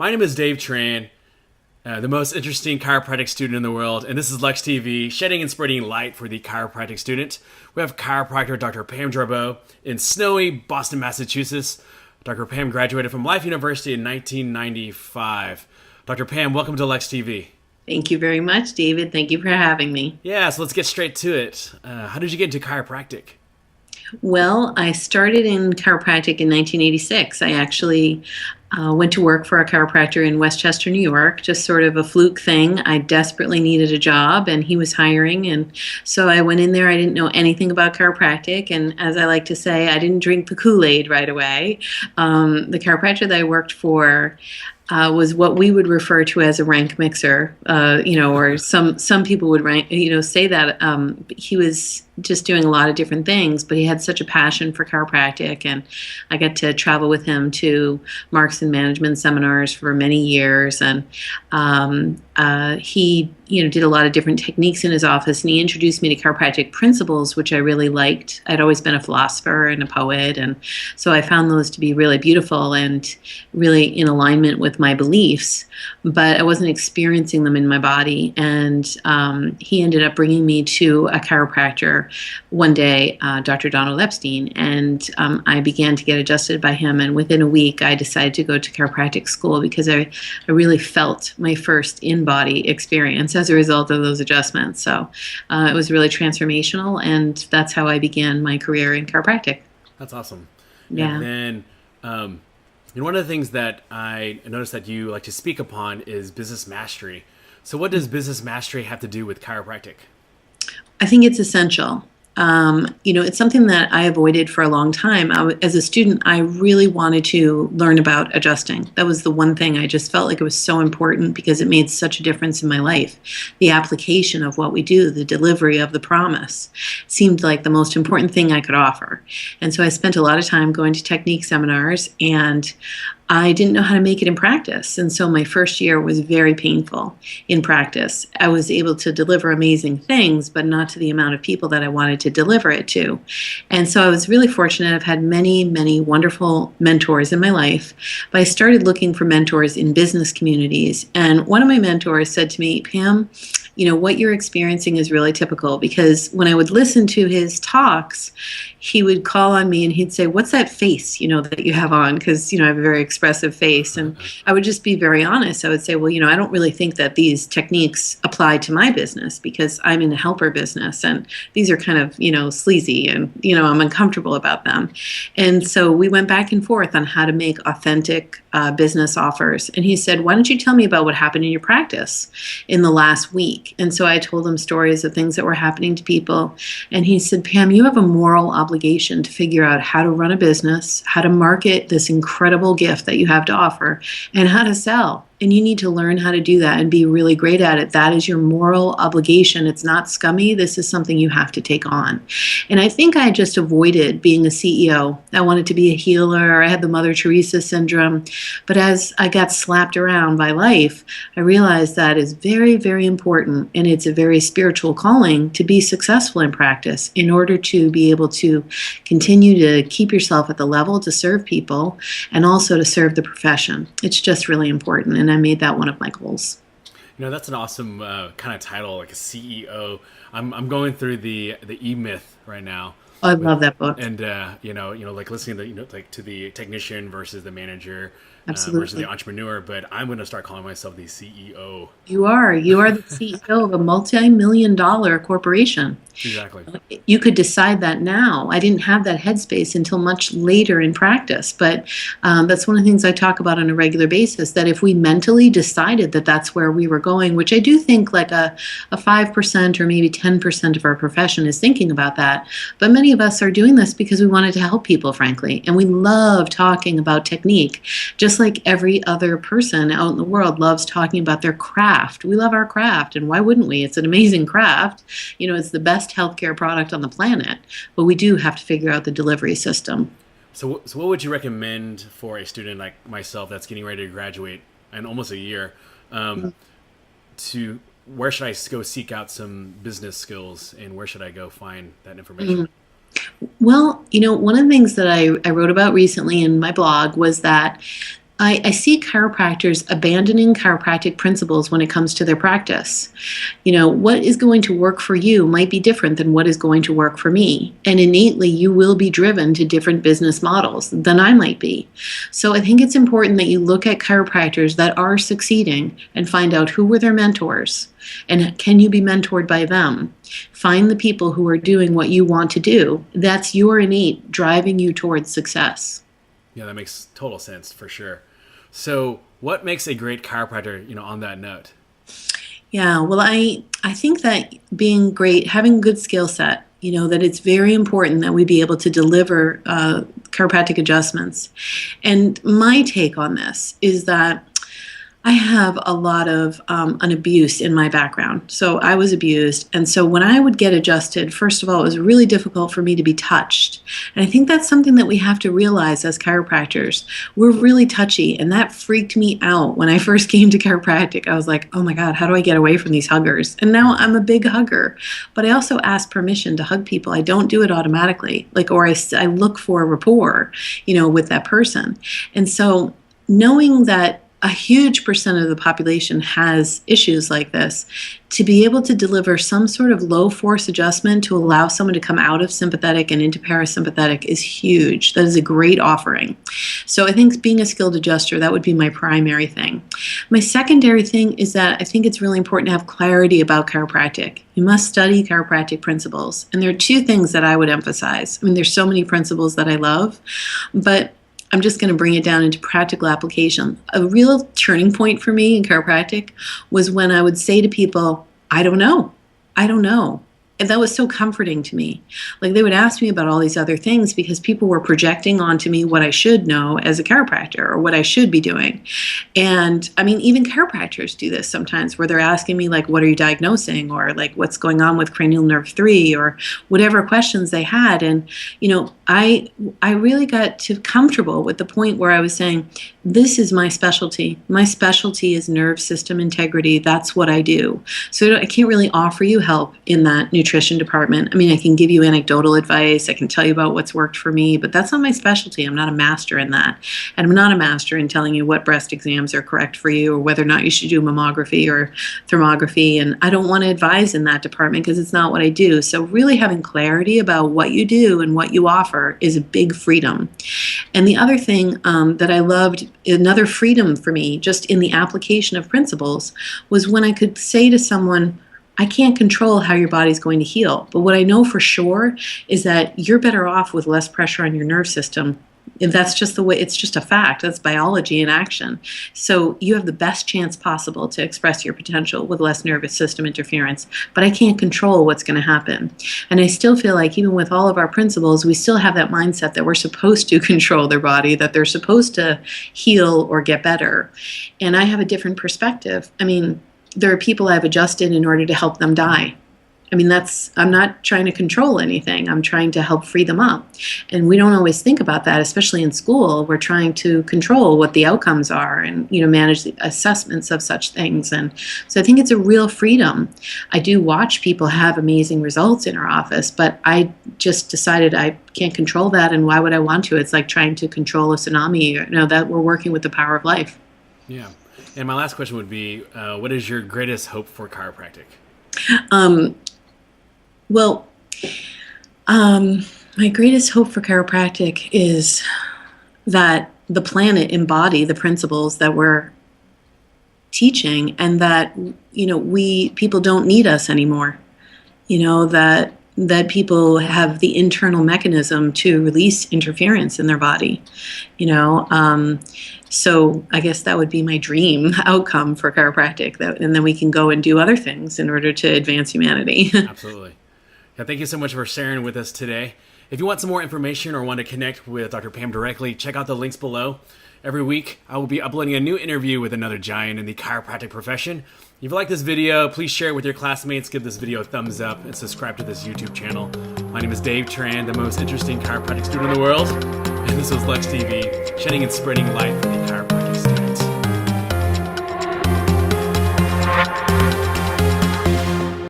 My name is Dave Tran, the most interesting chiropractic student in the world, and this is LuxTV, shedding and spreading light for the chiropractic student. We have chiropractor Dr. Pam Jarboe in snowy Boston, Massachusetts. Dr. Pam graduated from Life University in 1995. Dr. Pam, welcome to LuxTV. Thank you very much, David. Thank you for having me. Yeah, so let's get straight to it. How did you get into chiropractic? Well, I started in chiropractic in 1986. I actually went to work for a chiropractor in Westchester, New York, just sort of a fluke thing. I desperately needed a job, and he was hiring, and so I went in there. I didn't know anything about chiropractic, and as I like to say, I didn't drink the Kool-Aid right away. The chiropractor that I worked for was what we would refer to as a rank mixer, or some people would say that he was just doing a lot of different things, but he had such a passion for chiropractic, and I got to travel with him to Marks and Management seminars for many years, and he did a lot of different techniques in his office, and he introduced me to chiropractic principles, which I really liked. I'd always been a philosopher and a poet, and so I found those to be really beautiful and really in alignment with my beliefs, but I wasn't experiencing them in my body, and he ended up bringing me to a chiropractor one day, Dr. Donald Epstein, and I began to get adjusted by him, and within a week I decided to go to chiropractic school because I really felt my first in-body experience as a result of those adjustments. So it was really transformational, and that's how I began my career in chiropractic. That's awesome. Yeah. And then one of the things that I noticed that you like to speak upon is business mastery. So what does business mastery have to do with chiropractic? I think it's essential. It's something that I avoided for a long time. As a student, I really wanted to learn about adjusting. That was the one thing I just felt like it was so important because it made such a difference in my life. The application of what we do, the delivery of the promise, seemed like the most important thing I could offer. And so I spent a lot of time going to technique seminars, and I didn't know how to make it in practice. And so my first year was very painful in practice. I was able to deliver amazing things, but not to the amount of people that I wanted to deliver it to. And so I was really fortunate. I've had many, many wonderful mentors in my life, but I started looking for mentors in business communities. And one of my mentors said to me, Pam, what you're experiencing is really typical, because when I would listen to his talks, he would call on me and he'd say, what's that face, that you have on? Because, I have a very expressive face. And I would just be very honest. I would say, well, I don't really think that these techniques apply to my business because I'm in a helper business. And these are kind of, sleazy and, I'm uncomfortable about them. And so we went back and forth on how to make authentic business offers. And he said, why don't you tell me about what happened in your practice in the last week? And so I told him stories of things that were happening to people. And he said, Pam, you have a moral obligation to figure out how to run a business, how to market this incredible gift that you have to offer, and how to sell. And you need to learn how to do that and be really great at it. That is your moral obligation. It's not scummy. This is something you have to take on. And I think I just avoided being a CEO. I wanted to be a healer. I had the Mother Teresa syndrome. But as I got slapped around by life, I realized that is very, very important. And it's a very spiritual calling to be successful in practice in order to be able to continue to keep yourself at the level to serve people and also to serve the profession. It's just really important. And I made that one of my goals. That's an awesome kind of title, like a CEO. I'm going through the E-Myth right now. Oh, I love that book. And like listening to to the technician versus the manager, versus the entrepreneur. But I'm going to start calling myself the CEO. You are the CEO of a multi-million-dollar corporation. Exactly. You could decide that now. I didn't have that headspace until much later in practice, but that's one of the things I talk about on a regular basis, that if we mentally decided that that's where we were going, which I do think like a 5% or maybe 10% of our profession is thinking about that, but many of us are doing this because we wanted to help people, frankly, and we love talking about technique, just like every other person out in the world loves talking about their craft. We love our craft, and why wouldn't we? It's an amazing craft. It's the best healthcare product on the planet, but we do have to figure out the delivery system. So what would you recommend for a student like myself that's getting ready to graduate in almost a year, to where should I go seek out some business skills, and where should I go find that information? Well, one of the things that I wrote about recently in my blog was that I see chiropractors abandoning chiropractic principles when it comes to their practice. What is going to work for you might be different than what is going to work for me. And innately, you will be driven to different business models than I might be. So I think it's important that you look at chiropractors that are succeeding and find out who were their mentors and can you be mentored by them. Find the people who are doing what you want to do. That's your innate driving you towards success. Yeah, that makes total sense for sure. So what makes a great chiropractor, on that note? Yeah, well, I think that being great, having a good skill set, that it's very important that we be able to deliver chiropractic adjustments. And my take on this is that I have a lot of an abuse in my background. So I was abused. And so when I would get adjusted, first of all, it was really difficult for me to be touched. And I think that's something that we have to realize as chiropractors. We're really touchy. And that freaked me out when I first came to chiropractic. I was like, oh my God, how do I get away from these huggers? And now I'm a big hugger. But I also ask permission to hug people. I don't do it automatically. Or I look for a rapport, with that person. And so knowing that a huge percent of the population has issues like this, to be able to deliver some sort of low force adjustment to allow someone to come out of sympathetic and into parasympathetic is huge. That is a great offering. So I think being a skilled adjuster, that would be my primary thing. My secondary thing is that I think it's really important to have clarity about chiropractic. You must study chiropractic principles. And there are two things that I would emphasize. There's so many principles that I love, but I'm just going to bring it down into practical application. A real turning point for me in chiropractic was when I would say to people, I don't know. And that was so comforting to me. They would ask me about all these other things because people were projecting onto me what I should know as a chiropractor or what I should be doing. And even chiropractors do this sometimes where they're asking me what are you diagnosing or what's going on with cranial nerve 3 or whatever questions they had. And, I really got too comfortable with the point where I was saying, this is my specialty. My specialty is nerve system integrity. That's what I do. So I can't really offer you help in that nutrition department. I can give you anecdotal advice. I can tell you about what's worked for me, but that's not my specialty. I'm not a master in that. And I'm not a master in telling you what breast exams are correct for you or whether or not you should do mammography or thermography. And I don't want to advise in that department because it's not what I do. So really having clarity about what you do and what you offer is a big freedom. And the other thing that I loved, another freedom for me, just in the application of principles, was when I could say to someone, I can't control how your body's going to heal, but what I know for sure is that you're better off with less pressure on your nerve system. And that's just the way, it's just a fact. That's biology in action. So you have the best chance possible to express your potential with less nervous system interference, but I can't control what's going to happen. And I still feel like even with all of our principles, we still have that mindset that we're supposed to control their body, that they're supposed to heal or get better. And I have a different perspective. There are people I've adjusted in order to help them die. I'm not trying to control anything. I'm trying to help free them up. And we don't always think about that, especially in school. We're trying to control what the outcomes are and, manage the assessments of such things. And so I think it's a real freedom. I do watch people have amazing results in our office, but I just decided I can't control that. And why would I want to? It's like trying to control a tsunami, that we're working with the power of life. Yeah. And my last question would be, what is your greatest hope for chiropractic? My greatest hope for chiropractic is that the planet embody the principles that we're teaching and that, people don't need us anymore. That people have the internal mechanism to release interference in their body, So I guess that would be my dream outcome for chiropractic, and then we can go and do other things in order to advance humanity. Absolutely. Yeah, thank you so much for sharing with us today. If you want some more information or want to connect with Dr. Pam directly, check out the links below. Every week, I will be uploading a new interview with another giant in the chiropractic profession. If you like this video, please share it with your classmates, give this video a thumbs up, and subscribe to this YouTube channel. My name is Dave Tran, the most interesting chiropractic student in the world, and this was LuxTV, shedding and spreading light for the chiropractic student.